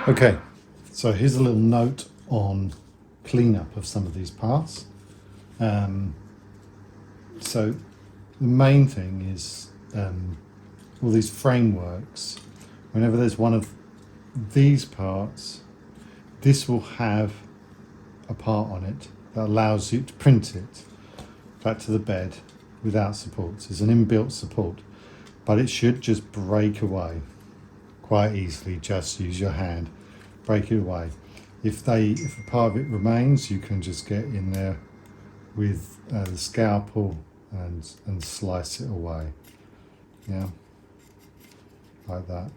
Okay, so here's a little note on cleanup of some of these parts. So the main thing is all these frameworks. Whenever there's one of these parts, this will have a part on it that allows you to print it back to the bed without supports. It's an inbuilt support, but it should just break away quite easily. Just use your hand, break it away. If a part of it remains, you can just get in there with the scalpel and slice it away. Yeah, like that.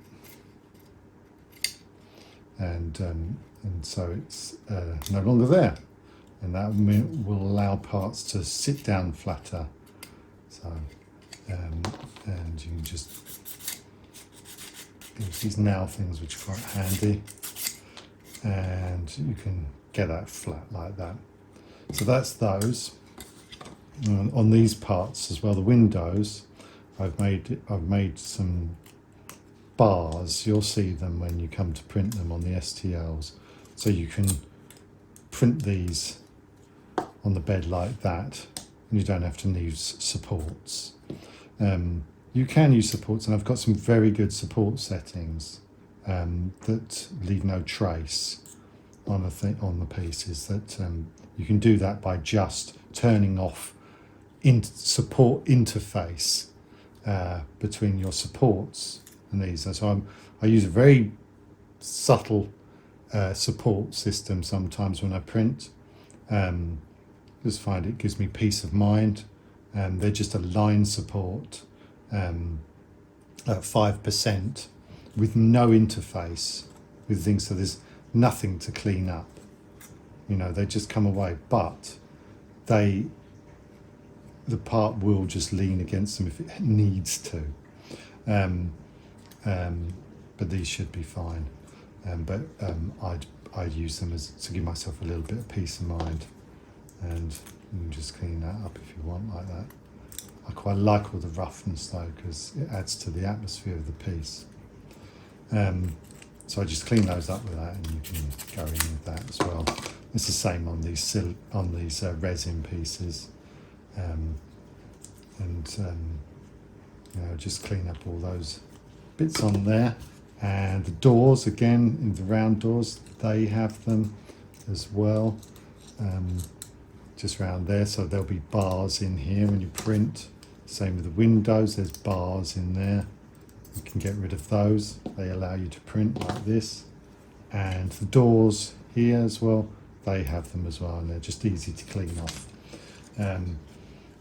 And so it's no longer there, and that will allow parts to sit down flatter. So and you can just use these nail things, which are quite handy, and you can get that flat like that. So that's those. On these parts as well, the windows, I've made some bars. You'll see them when you come to print them on the STLs. So you can print these on the bed like that, and you don't have to use supports. You can use supports, and I've got some very good support settings that leave no trace on the pieces. That you can do that by just turning off support interface between your supports and these. So I use a very subtle support system sometimes when I print. Just find it gives me peace of mind. They're just a line support at 5% with no interface with things, so there's nothing to clean up. You know, they just come away, but the part will just lean against them if it needs to. But these should be fine. But I'd use them to give myself a little bit of peace of mind, and you can just clean that up if you want like that. I quite like all the roughness though, because it adds to the atmosphere of the piece. So I just clean those up with that, and you can go in with that as well. It's the same on these resin pieces. You know, just clean up all those bits on there. And the doors, again, in the round doors, they have them as well, just round there. So there'll be bars in here when you print. Same with the windows, there's bars in there. You can get rid of those. They allow you to print like this. And the doors here as well, they have them as well, and they're just easy to clean off.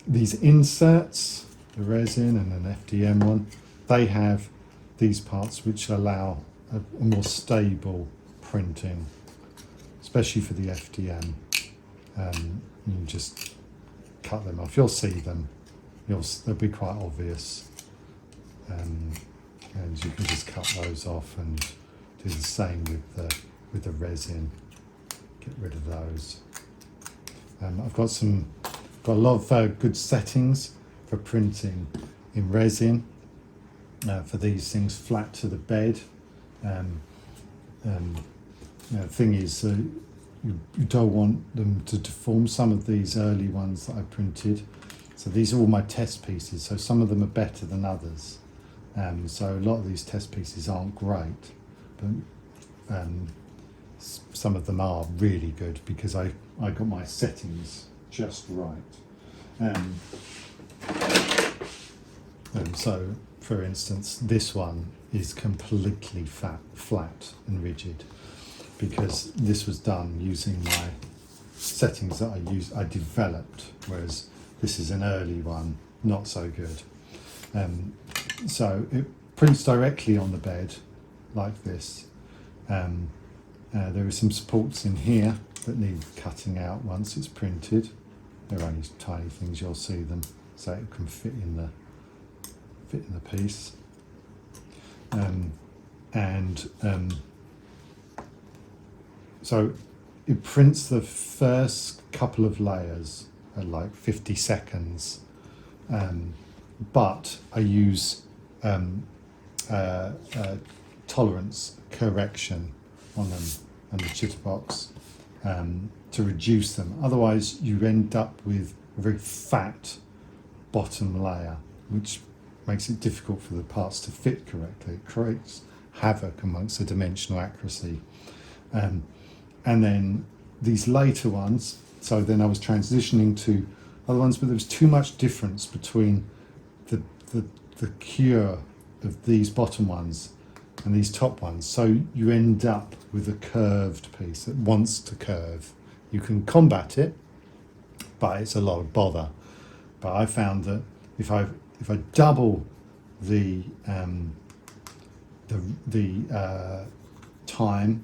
These inserts, the resin and an FDM one, they have these parts which allow a more stable printing, especially for the FDM. You can just cut them off. You'll see them. They'll be quite obvious. And you can just cut those off and do the same with the resin. Get rid of those. I've got a lot of good settings for printing in resin for these things flat to the bed. The thing is, you don't want them to deform. Some of these early ones that I printed, so these are all my test pieces, so some of them are better than others. So a lot of these test pieces aren't great, but some of them are really good because I got my settings just right. So, for instance, this one is completely flat and rigid because this was done using my settings that I developed, whereas this is an early one, not so good. So it prints directly on the bed like this. There are some supports in here that need cutting out once it's printed. They're only tiny things, you'll see them, so it can fit in the piece. So it prints the first couple of layers at like 50 seconds, but I use tolerance correction on them and the chitterbox to reduce them. Otherwise, you end up with a very fat bottom layer, which makes it difficult for the parts to fit correctly. It creates havoc amongst the dimensional accuracy. And then these later ones, so then I was transitioning to other ones, but there was too much difference between the cure of these bottom ones and these top ones. So you end up with a curved piece that wants to curve. You can combat it, but it's a lot of bother. But I found that if I double the time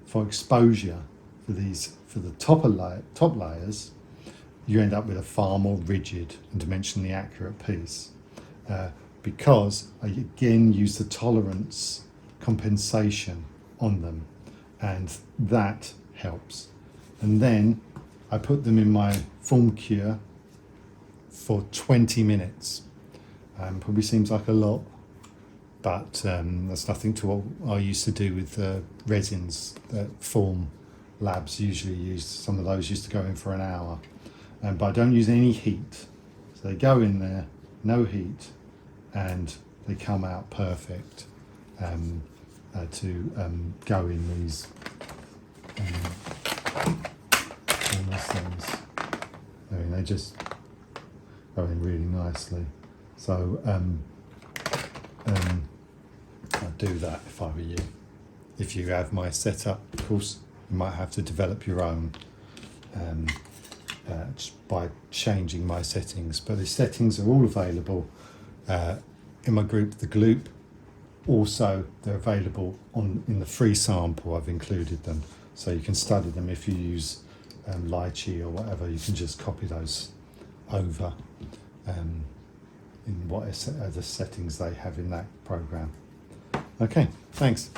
for exposure for the top layers, you end up with a far more rigid and dimensionally accurate piece, because I again use the tolerance compensation on them, and that helps. And then I put them in my form cure for 20 minutes. Probably seems like a lot, but that's nothing to what I used to do with resins that form labs usually used. Some of those used to go in for an hour, but I don't use any heat. So they go in there, no heat, and they come out perfect to go in these things. I mean, they just go in really nicely. So I'd do that if I were you. If you have my setup, of course, you might have to develop your own by changing my settings. But the settings are all available in my group, The Gloop. Also, they're available in the free sample. I've included them, so you can study them. If you use Lychee or whatever, you can just copy those over in what are the settings they have in that program. Okay, thanks.